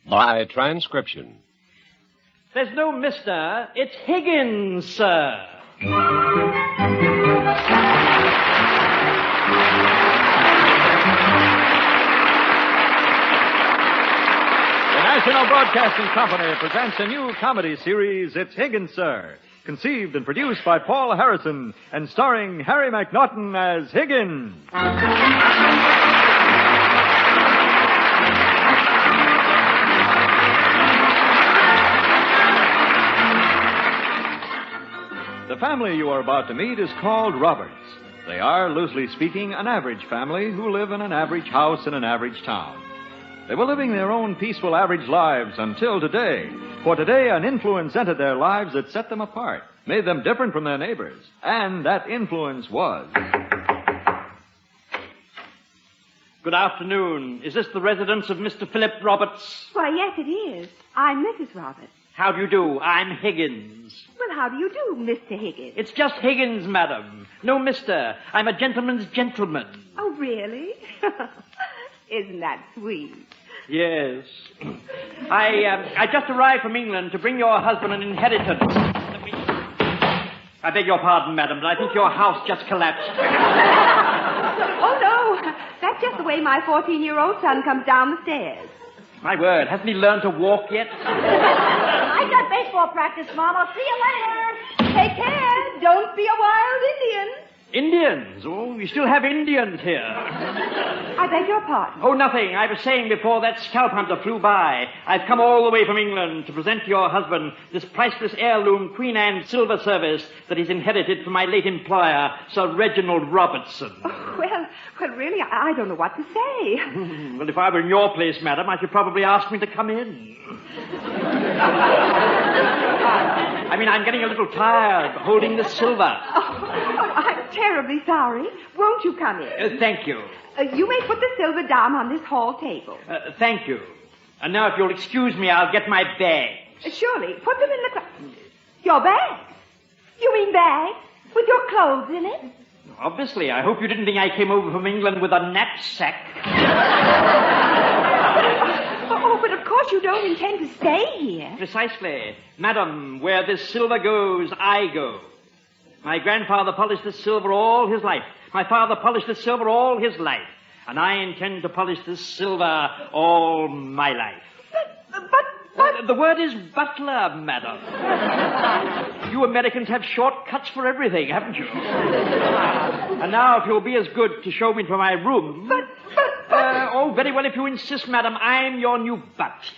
By transcription. There's no Mr. It's Higgins, sir. The National Broadcasting Company presents a new comedy series, It's Higgins, Sir, conceived and produced by Paul Harrison and starring Harry McNaughton as Higgins. The family you are about to meet is called Roberts. They are, loosely speaking, an average family who live in an average house in an average town. They were living their own peaceful average lives until today. For today, an influence entered their lives that set them apart, made them different from their neighbors. And that influence was... Good afternoon. Is this the residence of Mr. Philip Roberts? Why, yes, it is. I'm Mrs. Roberts. How do you do? I'm Higgins. Well, how do you do, Mr. Higgins? It's just Higgins, madam. No Mr. I'm a gentleman's gentleman. Oh, really? Isn't that sweet? Yes. I just arrived from England to bring your husband an inheritance. I beg your pardon, madam, but I think your house just collapsed. Oh, no. That's just the way my 14-year-old son comes down the stairs. My word, hasn't he learned to walk yet? I got baseball practice, Mom. I'll see you later. Take care. Don't be a wild Indian. Indians? Oh, we still have Indians here. I beg your pardon. Oh, nothing. I was saying before that scalp hunter flew by. I've come all the way from England to present to your husband this priceless heirloom Queen Anne silver service that he's inherited from my late employer, Sir Reginald Robertson. Oh, well, really, I don't know what to say. Well, if I were in your place, madam, I should probably ask me to come in. I mean, I'm getting a little tired holding the silver. I'm terribly sorry. Won't you come in? Thank you. You may put the silver down on this hall table. Thank you. And now, if you'll excuse me, I'll get my bags. Surely. Put them in the... Your bags? You mean bags? With your clothes in it? Obviously. I hope you didn't think I came over from England with a knapsack. Oh, but of course you don't intend to stay here. Precisely. Madam, where this silver goes, I go. My grandfather polished this silver all his life. My father polished this silver all his life. And I intend to polish this silver all my life. But... The word is butler, madam. You Americans have shortcuts for everything, haven't you? And now, if you'll be as good to show me to my room... Oh, very well, if you insist, madam. I'm your new butt.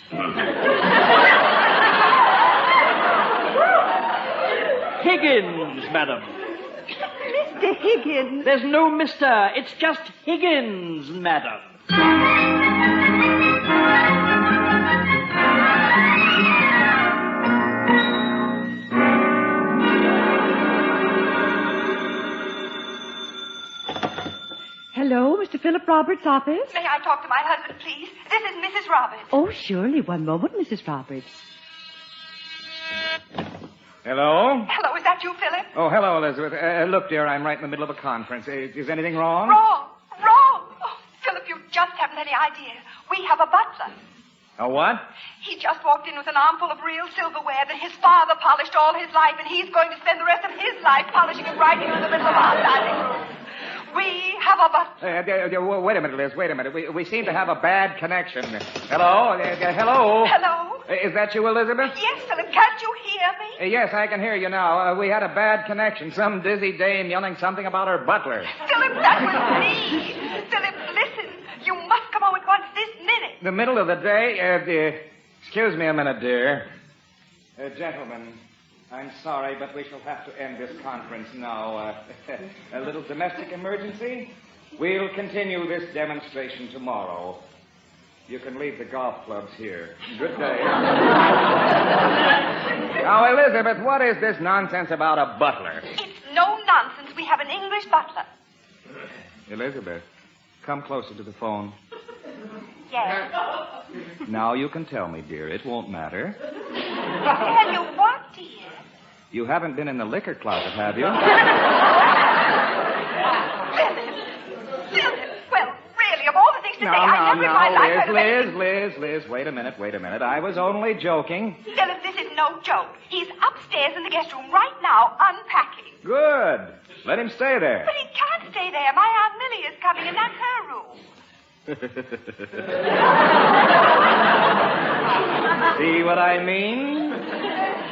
Higgins, madam. Mr. Higgins. There's no Mr. It's just Higgins, madam. Hello, Mr. Philip Roberts' office? May I talk to my husband, please? This is Mrs. Roberts. Oh, surely. One moment, Mrs. Roberts. Hello? Hello, is that you, Philip? Oh, hello, Elizabeth. Look, dear, I'm right in the middle of a conference. Is anything wrong? Wrong. Oh, Philip, you just haven't any idea. We have a butler. A what? He just walked in with an armful of real silverware that his father polished all his life, and he's going to spend the rest of his life polishing it right here in the middle of our dining room. We have a butler. Wait a minute, Liz. Wait a minute. We seem to have a bad connection. Hello? Hello? Hello? Is that you, Elizabeth? Yes, Philip. Can't you hear me? Yes, I can hear you now. We had a bad connection. Some dizzy dame yelling something about her butler. Philip, that was me. Philip, listen. You must come home at once this minute. The middle of the day? Excuse me a minute, dear. Gentlemen, I'm sorry, but we shall have to end this conference now. A little domestic emergency. We'll continue this demonstration tomorrow. You can leave the golf clubs here. Good day. Now, Elizabeth, what is this nonsense about a butler? It's no nonsense. We have an English butler. Elizabeth, come closer to the phone. Yes. Now you can tell me, dear. It won't matter. Tell you what, dear? You haven't been in the liquor closet, have you? Philip. Well, really, of all the things to say I never in my life heard of anything. Liz, wait a minute. I was only joking. Philip, this is no joke. He's upstairs in the guest room right now, unpacking. Good. Let him stay there. But he can't stay there. My Aunt Millie is coming, and that's her room. See what I mean?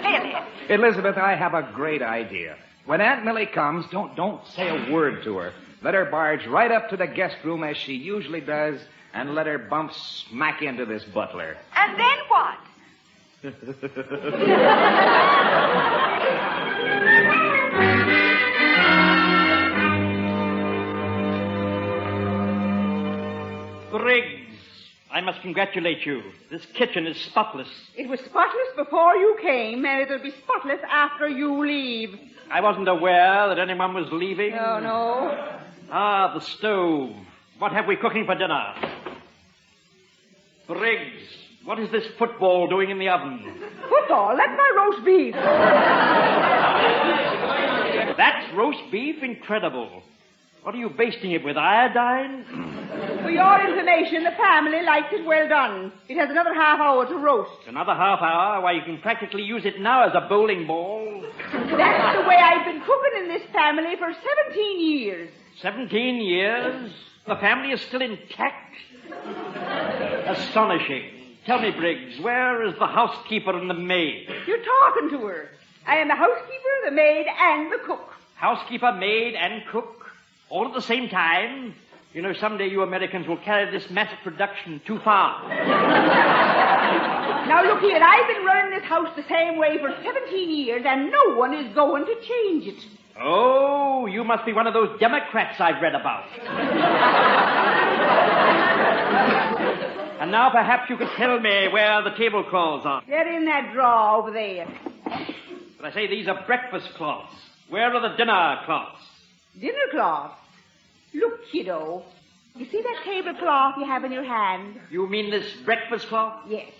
Philip. Elizabeth, I have a great idea. When Aunt Millie comes, don't say a word to her. Let her barge right up to the guest room as she usually does, and let her bump smack into this butler. And then what? Briggs, I must congratulate you. This kitchen is spotless. It was spotless before you came, and it'll be spotless after you leave. I wasn't aware that anyone was leaving. Oh, no. Ah, the stove. What have we cooking for dinner? Briggs, what is this football doing in the oven? Football? That's my roast beef. That's roast beef? Incredible. What are you basting it with, iodine? For your information, the family likes it well done. It has another half hour to roast. Another half hour? Why, you can practically use it now as a bowling ball. That's the way I've been cooking in this family for 17 years. 17 years? The family is still intact? Astonishing. Tell me, Briggs, where is the housekeeper and the maid? You're talking to her. I am the housekeeper, the maid, and the cook. Housekeeper, maid, and cook? All at the same time? You know, someday you Americans will carry this massive production too far. Now, look here. I've been running this house the same way for 17 years, and no one is going to change it. Oh, you must be one of those Democrats I've read about. And now perhaps you could tell me where the tablecloths are. They're in that drawer over there. But I say these are breakfast cloths. Where are the dinner cloths? Dinner cloth? Look, kiddo. You see that tablecloth you have in your hand? You mean this breakfast cloth? Yes.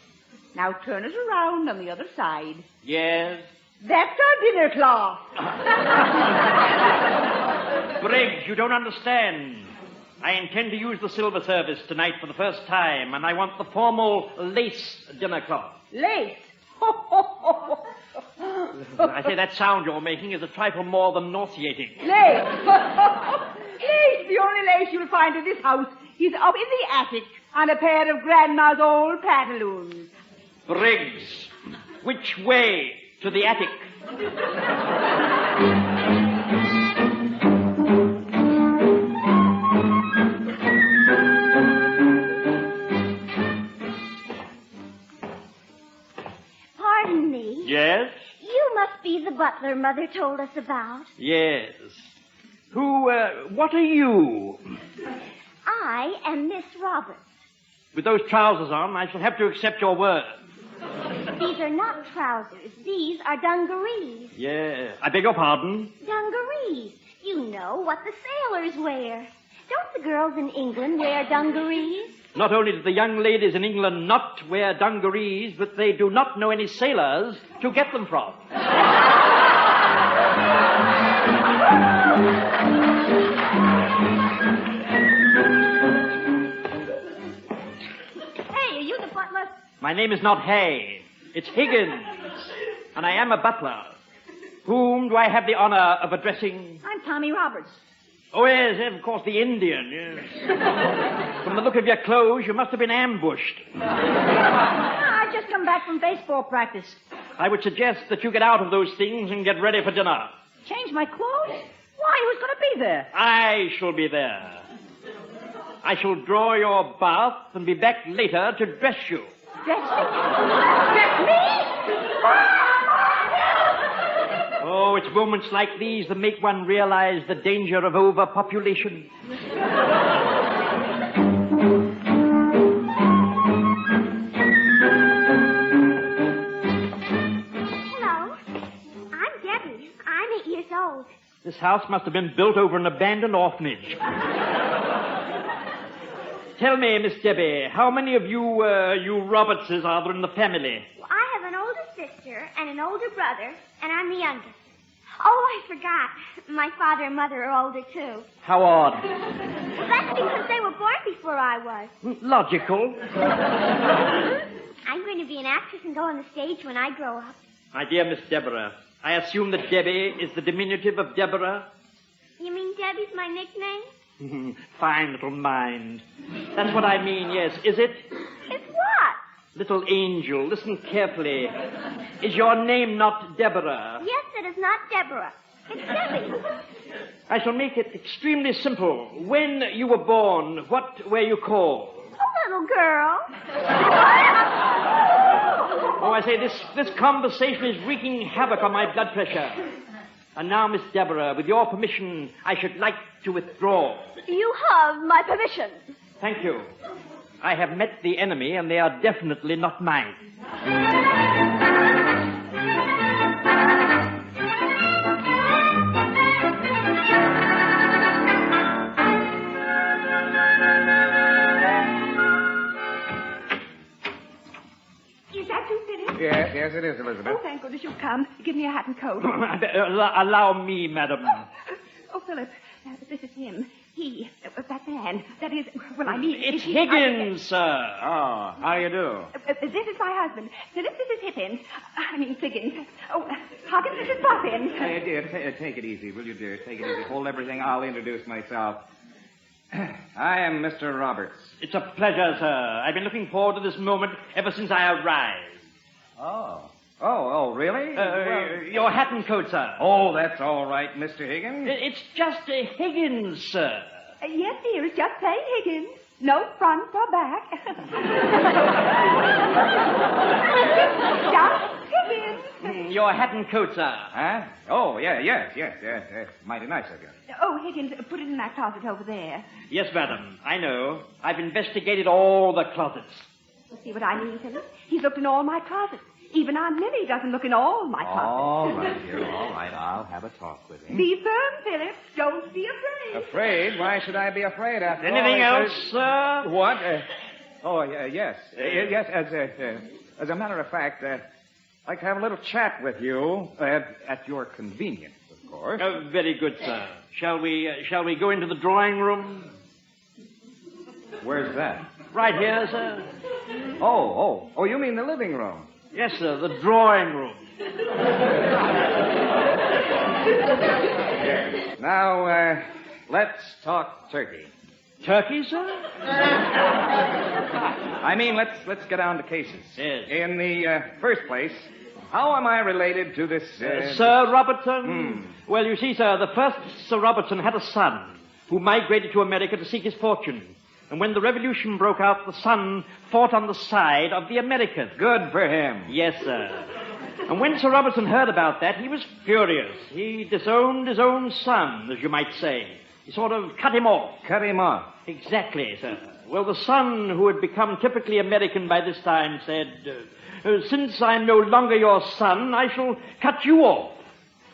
Now turn it around on the other side. Yes. That's our dinner cloth. Briggs, you don't understand. I intend to use the silver service tonight for the first time, and I want the formal lace dinner cloth. Lace? I say that sound you're making is a trifle more than nauseating. Lace. Lace. The only lace you'll find in this house is up in the attic on a pair of Grandma's old pantaloons. Briggs, which way to the attic? Pardon me. Yes? You must be the butler Mother told us about. Yes. What are you? I am Miss Roberts. With those trousers on, I shall have to accept your word. These are not trousers. These are dungarees. Yeah. I beg your pardon? Dungarees. You know what the sailors wear. Don't the girls in England wear dungarees? Not only do the young ladies in England not wear dungarees, but they do not know any sailors to get them from. Hey, are you the butler? My name is not Hay. It's Higgins. And I am a butler. Whom do I have the honor of addressing? I'm Tommy Roberts. Oh, yes, of course, the Indian, yes. From the look of your clothes, you must have been ambushed. I've just come back from baseball practice. I would suggest that you get out of those things and get ready for dinner. Change my clothes? Why, who's going to be there? I shall be there. I shall draw your bath and be back later to dress you. Dress me? Dress me? Oh, it's moments like these that make one realize the danger of overpopulation. Hello. I'm Debbie. I'm 8 years old. This house must have been built over an abandoned orphanage. Tell me, Miss Debbie, how many of you Robertses are there in the family? Well, I have an older sister and an older brother, and I'm the youngest. Oh, I forgot. My father and mother are older, too. How odd. Well, that's because they were born before I was. Logical. I'm going to be an actress and go on the stage when I grow up. My dear Miss Deborah, I assume that Debbie is the diminutive of Deborah? You mean Debbie's my nickname? Fine little mind. That's what I mean, yes. Is it? It's what? Little angel, listen carefully. Is your name not Deborah? Yes, it is not Deborah. It's Debbie. I shall make it extremely simple. When you were born, what were you called? A little girl. Oh, I say, this conversation is wreaking havoc on my blood pressure. And now, Miss Deborah, with your permission, I should like to withdraw. You have my permission. Thank you. I have met the enemy, and they are definitely not mine. Is that you, Philip? Yes, it is, Elizabeth. Oh, thank goodness you've come. Give me a hat and coat. Allow me, madam. Oh, Philip, this is him. He, that man, that is, well, I mean... It's Higgins, sir. Oh, how do you do? This is my husband. Philip, this is Higgins. Higgins. Oh, Higgins, this is Poppins. Hey, dear, take it easy, will you, dear? Take it easy. Hold everything. I'll introduce myself. I am Mr. Roberts. It's a pleasure, sir. I've been looking forward to this moment ever since I arrived. Oh, really? Your hat and coat, sir. Oh, that's all right, Mr. Higgins. It's just Higgins, sir. Yes, dear, it's just plain Higgins. No front or back. Just Higgins. Your hat and coat, sir. Huh? Oh, yes. Mighty nice of you. Oh, Higgins, put it in that closet over there. Yes, madam. I know. I've investigated all the closets. See what I mean, Philip? He's looked in all my closets. Even Aunt Millie doesn't look in all my closets. All right, dear, all right. I'll have a talk with him. Be firm, Philip. Don't be afraid. Afraid? Why should I be afraid after Anything all? else, sir? What? Yes. As a matter of fact, I'd like to have a little chat with you at your convenience, of course. Very good, sir. Shall we go into the drawing room? Where's that? Right here, sir. Oh, you mean the living room? Yes, sir, the drawing room. Now, let's talk turkey. Turkey, sir? I mean, let's get down to cases. Yes. In the first place, how am I related to this... Sir Robertson? Well, you see, sir, the first Sir Robertson had a son who migrated to America to seek his fortune. And when the revolution broke out, the son fought on the side of the Americans. Good for him. Yes, sir. And when Sir Robertson heard about that, he was furious. He disowned his own son, as you might say. He sort of cut him off. Cut him off. Exactly, sir. Well, the son, who had become typically American by this time, said, since I'm no longer your son, I shall cut you off.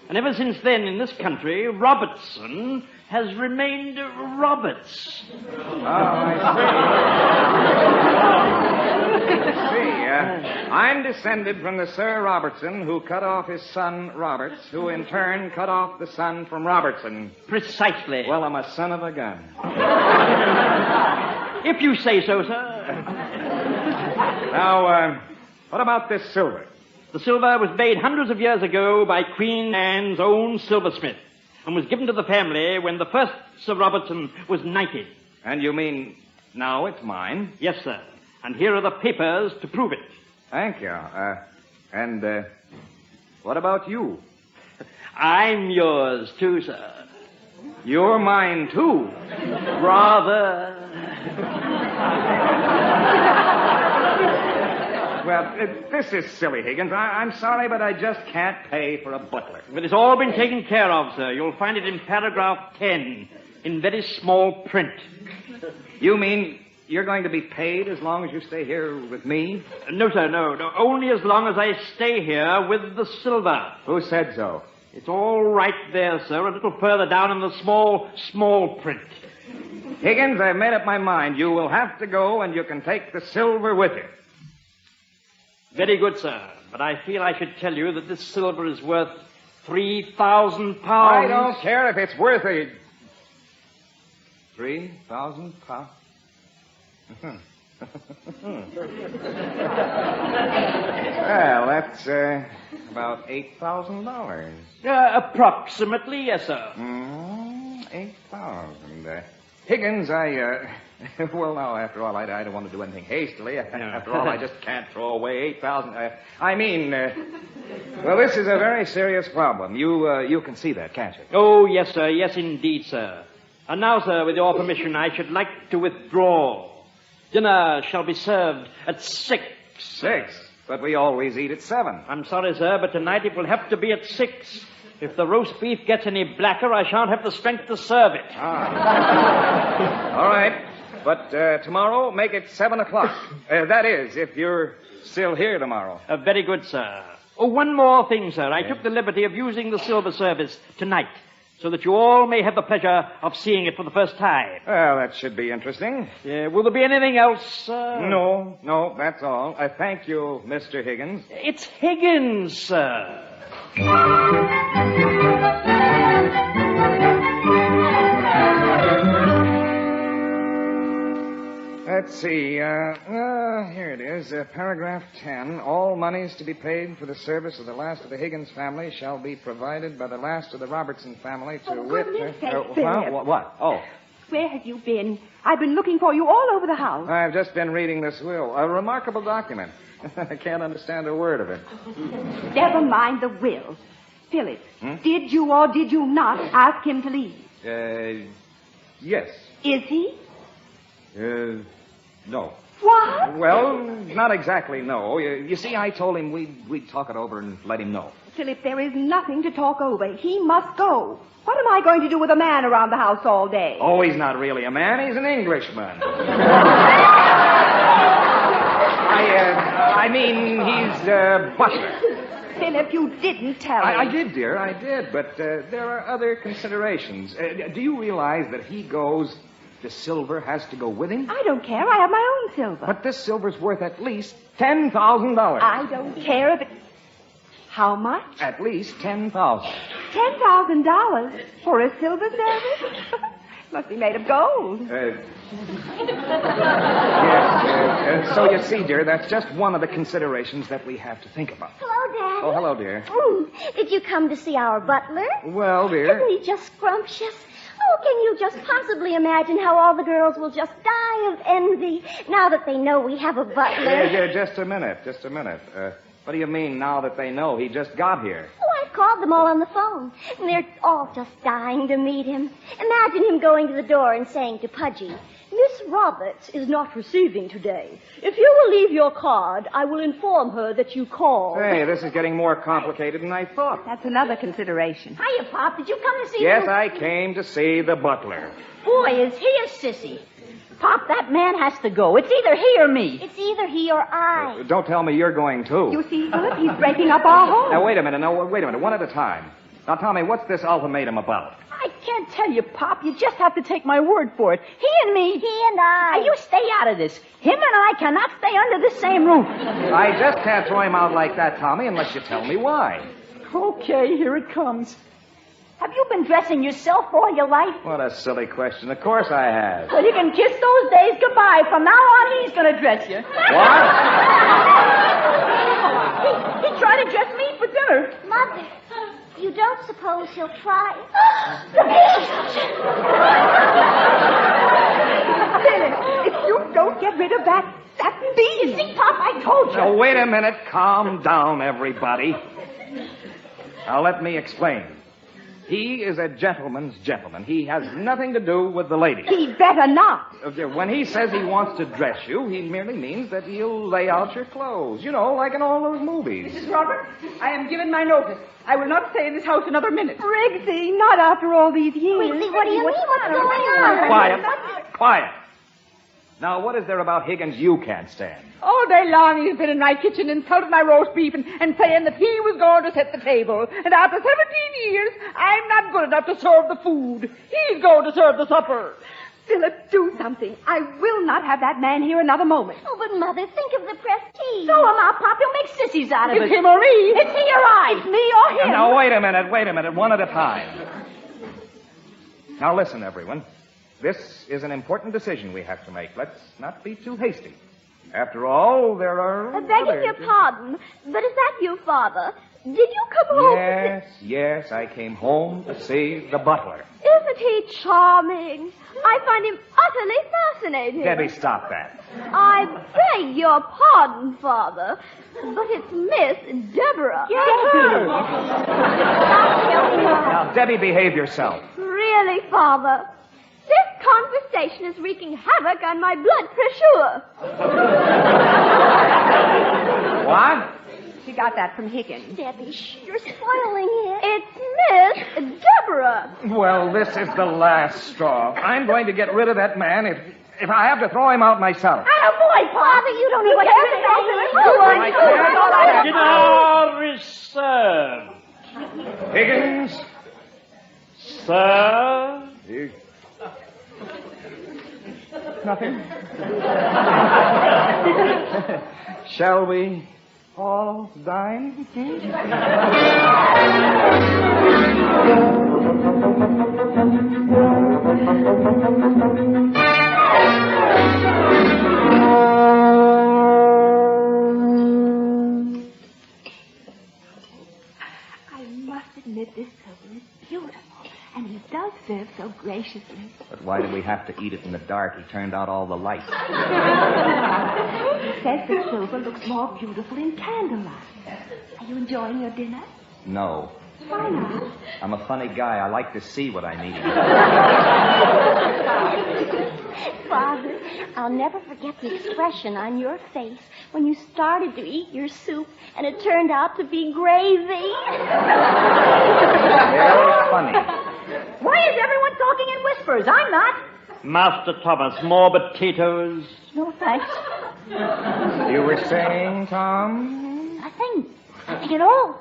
And ever since then, in this country, Robertson has remained Roberts. Oh, I see. I'm descended from the Sir Robertson who cut off his son, Roberts, who in turn cut off the son from Robertson. Precisely. Well, I'm a son of a gun. If you say so, sir. Now, what about this silver? The silver was made hundreds of years ago by Queen Anne's own silversmith and was given to the family when the first Sir Robertson was knighted. And you mean now it's mine? Yes, sir. And here are the papers to prove it. Thank you. And what about you? I'm yours, too, sir. You're mine, too. Rather. Well, this is silly, Higgins. I'm sorry, but I just can't pay for a butler. But it's all been taken care of, sir. You'll find it in paragraph 10, in very small print. You mean you're going to be paid as long as you stay here with me? No, sir, no. Only as long as I stay here with the silver. Who said so? It's all right there, sir, a little further down in the small print. Higgins, I've made up my mind. You will have to go, and you can take the silver with you. Very good, sir. But I feel I should tell you that this silver is worth £3,000. I don't care if it's worth it. £3,000? Well, that's about $8,000. Approximately, yes, sir. 8,000. Higgins, well, no, after all, I don't want to do anything hastily. After all, I just can't throw away 8,000. Well, this is a very serious problem. You can see that, can't you? Oh, yes, sir. Yes, indeed, sir. And now, sir, with your permission, I should like to withdraw. Dinner shall be served at 6. 6? But we always eat at 7. I'm sorry, sir, but tonight it will have to be at 6. If the roast beef gets any blacker, I shan't have the strength to serve it. All right. But tomorrow, make it 7 o'clock. That is, if you're still here tomorrow. Very good, sir. Oh, one more thing, sir. I took the liberty of using the silver service tonight, so that you all may have the pleasure of seeing it for the first time. Well, that should be interesting. Will there be anything else, sir? No, that's all. Thank you, Mr. Higgins. It's Higgins, sir. Let's see. Here it is. Paragraph 10. All monies to be paid for the service of the last of the Higgins family shall be provided by the last of the Robertson family to wit... goodness sake, Philip. What? Oh. Where have you been? I've been looking for you all over the house. I've just been reading this will. A remarkable document. I can't understand a word of it. Never mind the will. Philip, did you or did you not ask him to leave? Yes. Is he? No. What? Well, not exactly no. You see, I told him we'd talk it over and let him know. Philip, there is nothing to talk over. He must go. What am I going to do with a man around the house all day? Oh, he's not really a man. He's an Englishman. I mean, he's a butler. Philip, you didn't tell me. I did, dear, I did. But there are other considerations. Do you realize that he goes... The silver has to go with him? I don't care. I have my own silver. But this silver's worth at least $10,000. I don't care if it... How much? At least $10,000. $10,000 for a silver service? Must be made of gold. Yes. So you see, dear, that's just one of the considerations that we have to think about. Hello, Dad. Oh, hello, dear. Did you come to see our butler? Well, dear. Isn't he just scrumptious? Oh, can you just possibly imagine how all the girls will just die of envy now that they know we have a butler? Just a minute. What do you mean now that they know he just got here? Oh, I've called them all on the phone, and they're all just dying to meet him. Imagine him going to the door and saying to Pudgy, Miss Roberts is not receiving today. If you will leave your card, I will inform her that you called. Hey, this is getting more complicated than I thought. That's another consideration. Hiya, Pop. Did you come to see Yes, me? I came to see the butler. Boy, is he a sissy. Pop, that man has to go. It's either he or me. It's either he or I. Don't tell me you're going, too. You see, Philip, he's breaking up our home. Now, wait a minute. One at a time. Now, tell me, what's this ultimatum about? I can't tell you, Pop. You just have to take my word for it. He and me. He and I. Now, you stay out of this. Him and I cannot stay under the same roof. I just can't throw him out like that, Tommy, unless you tell me why. Okay, here it comes. Have you been dressing yourself all your life? What a silly question. Of course I have. Well, you can kiss those days goodbye. From now on, he's going to dress you. What? He tried to dress me for dinner. Mother, you don't suppose he'll try? Philip, if you don't get rid of that bee. See, Pop, I told you. Now, wait a minute. Calm down, everybody. Now, let me explain. He is a gentleman's gentleman. He has nothing to do with the lady. He better not. When he says he wants to dress you, he merely means that he'll lay out your clothes. You know, like in all those movies. Mrs. Roberts, I am given my notice. I will not stay in this house another minute. Briggsy, not after all these years. Really? What do you mean? What's going on? Quiet. Now, what is there about Higgins you can't stand? All day long he's been in my kitchen insulting my roast beef and saying that he was going to set the table. And after 17 years, I'm not good enough to serve the food. He's going to serve the supper. Philip, do something. I will not have that man here another moment. Oh, but Mother, think of the prestige. Throw him out, Pop. You'll make sissies out of it. It's him or me. It's he or I. It's me or him. Now, wait a minute, one at a time. Now, listen, everyone. This is an important decision we have to make. Let's not be too hasty. After all, there are... Begging your pardon, but is that you, Father? Did you come home? Yes, I came home to see the butler. Isn't he charming? I find him utterly fascinating. Debbie, stop that. I beg your pardon, Father, but it's Miss Deborah. Now, Debbie, behave yourself. Really, Father? This conversation is wreaking havoc on my blood pressure. What? She got that from Higgins. Debbie, you're spoiling it. It's Miss Deborah. Well, this is the last straw. I'm going to get rid of that man if I have to throw him out myself. Oh, boy, Father, you don't know what you're saying. Dinner reserved. Higgins? Sir? Nothing. Shall we all dine? I must admit this supper is beautiful, and he does serve so graciously. But why did we have to eat it in the dark? He turned out all the lights. He says the silver looks more beautiful in candlelight. Are you enjoying your dinner? No. Why not? I'm a funny guy. I like to see what I need. Father, I'll never forget the expression on your face when you started to eat your soup and it turned out to be gravy. Very funny. Why is everyone talking in whispers? I'm not. Master Thomas, more potatoes. No, thanks. You were saying, Tom? Nothing. Nothing at all.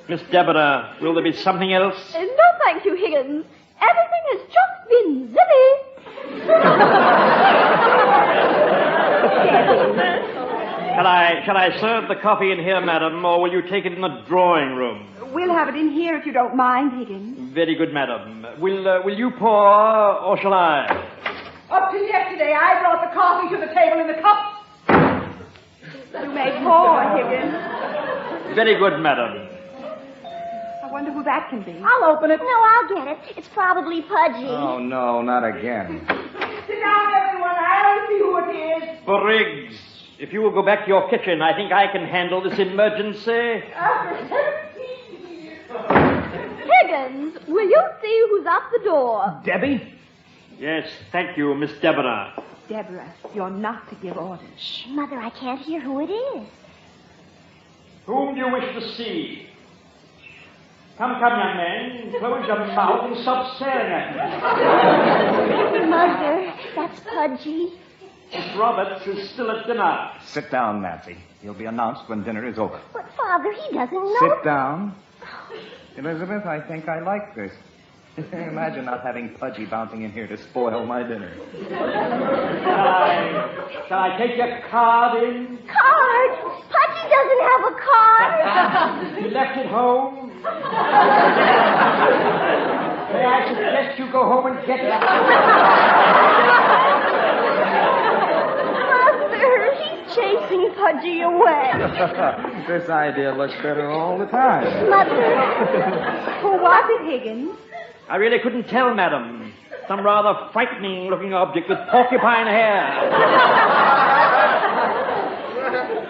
Miss Deborah, will there be something else? No, thank you, Higgins. Everything has just been zippy. Shall I serve the coffee in here, madam, or will you take it in the drawing room? We'll have it in here if you don't mind, Higgins. Very good, madam. Will you pour, or shall I? Up till yesterday, I brought the coffee to the table in the cups. You may pour, Higgins. Very good, madam. I wonder who that can be. I'll open it. No, I'll get it. It's probably Pudgy. Oh, no, not again. Sit down, everyone. I'll see who it is. Briggs, if you will go back to your kitchen, I think I can handle this emergency. Higgins, will you see who's at the door? Debbie? Yes, thank you, Miss Deborah. Deborah, you're not to give orders. Shh, Mother, I can't hear who it is. Whom do you wish to see? Come, young man. Close your mouth and stop staring at me. Mother, that's Pudgy. Miss Roberts is still at dinner. Sit down, Nancy. He'll be announced when dinner is over. But, Father, he doesn't know. Sit down. Elizabeth, I think I like this. Imagine not having Pudgy bouncing in here to spoil my dinner. Shall I take your card in? Card? Pudgy doesn't have a card. You left it home? May I suggest you go home and get it? Mother, he's chasing Pudgy away. This idea looks better all the time. Mother. Who was it, Higgins? I really couldn't tell, madam. Some rather frightening-looking object with porcupine hair.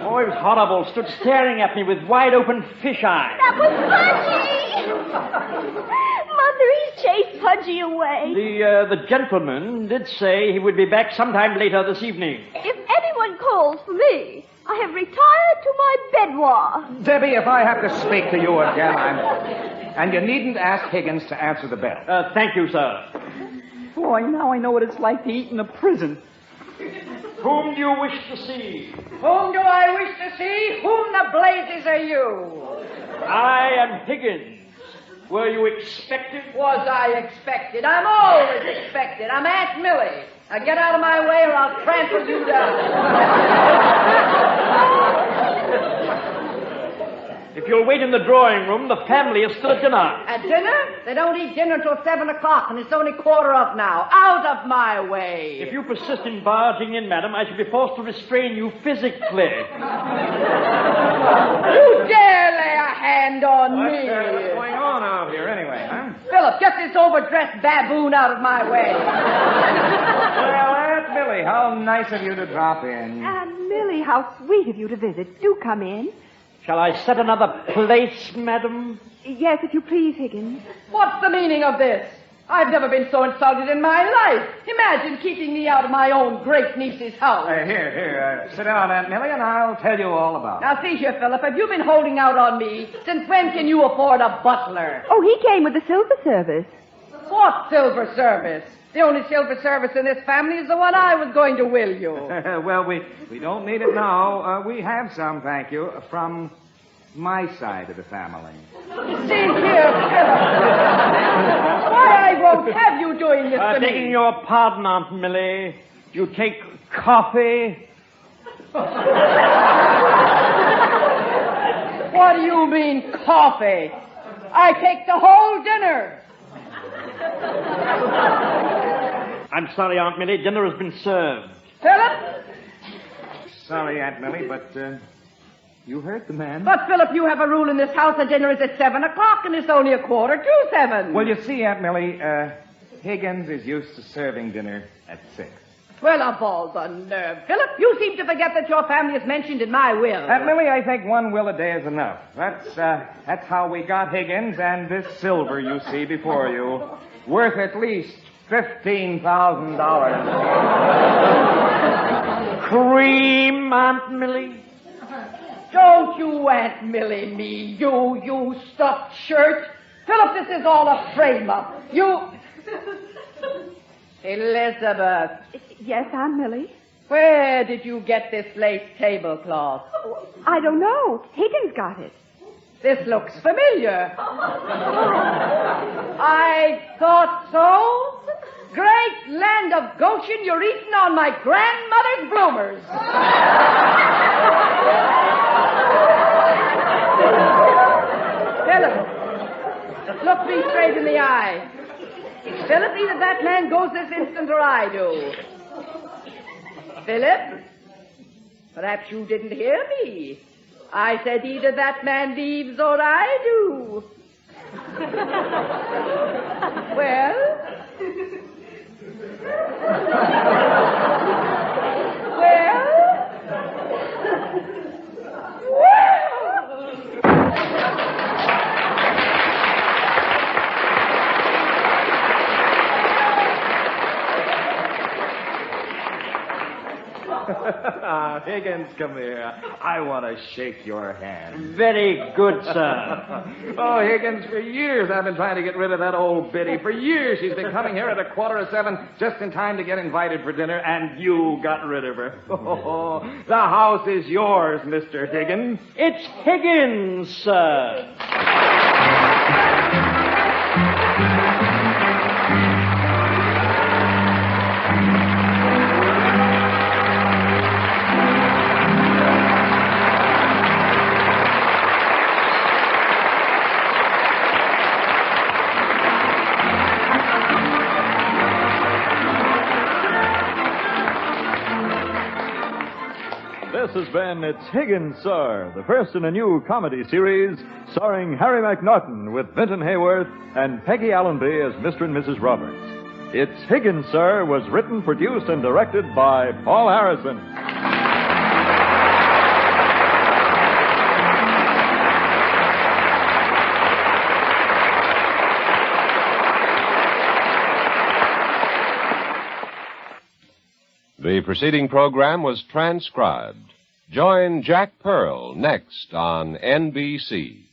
Oh, it was horrible. Stood staring at me with wide-open fish eyes. That was Pudgy. Mother, he's chased Pudgy away. The gentleman did say he would be back sometime later this evening. If anyone calls for me, I have retired to my boudoir. Debbie, if I have to speak to you again, And you needn't ask Higgins to answer the bell. Thank you, sir. Boy, now I know what it's like to eat in a prison. Whom do you wish to see? Whom do I wish to see? Whom the blazes are you? I am Higgins. Were you expected? Was I expected? I'm always expected. I'm Aunt Millie. Now get out of my way or I'll trample you down. If you'll wait in the drawing room, the family is still at dinner. At dinner? They don't eat dinner till 7 o'clock, and it's only 1:15 now. Out of my way. If you persist in barging in, madam, I shall be forced to restrain you physically. You dare lay a hand on me. What's going on out here anyway, huh? Philip, get this overdressed baboon out of my way. Well, Aunt Millie, how nice of you to drop in. Aunt Millie, how sweet of you to visit. Do come in. Shall I set another place, madam? Yes, if you please, Higgins. What's the meaning of this? I've never been so insulted in my life. Imagine keeping me out of my own great niece's house. Here, sit down, Aunt Millie, and I'll tell you all about it. Now, see here, Philip, have you been holding out on me? Since when can you afford a butler? Oh, he came with the silver service. What silver service? The only silver service in this family is the one I was going to will you. Well, we don't need it now. We have some, thank you, from my side of the family. See here, Philip. Why I won't have you doing this to me? Begging your pardon, Aunt Millie. You take coffee? What do you mean, coffee? I take the whole dinner. I'm sorry, Aunt Millie. Dinner has been served. Philip? Sorry, Aunt Millie, but you heard the man. But, Philip, you have a rule in this house that dinner is at 7 o'clock, and it's only 7:15. Well, you see, Aunt Millie, Higgins is used to serving dinner at 6. Well, of all the nerve. Philip, you seem to forget that your family is mentioned in my will. Aunt Millie, I think one will a day is enough. That's how we got Higgins and this silver you see before you, worth at least $15,000. Cream, Aunt Millie? Don't you Aunt Millie me, you stuffed shirt. Philip, this is all a frame-up. Elizabeth. Yes, Aunt Millie? Where did you get this lace tablecloth? I don't know. Higgins got it. This looks familiar. I thought so. Great land of Goshen, you're eating on my grandmother's bloomers. Philip, look me straight in the eye. Philip, either that man goes this instant or I do. Philip, perhaps you didn't hear me. I said either that man leaves or I do. Well? Higgins, come here. I want to shake your hand. Very good, sir. Oh, Higgins, for years I've been trying to get rid of that old biddy. For years she's been coming here at 7:15 just in time to get invited for dinner, and you got rid of her. Oh, the house is yours, Mr. Higgins. It's Higgins, sir. This has been It's Higgins, Sir, the first in a new comedy series starring Harry McNaughton with Vinton Hayworth and Peggy Allenby as Mr. and Mrs. Roberts. It's Higgins, Sir was written, produced, and directed by Paul Harrison. The preceding program was transcribed. Join Jack Pearl next on NBC.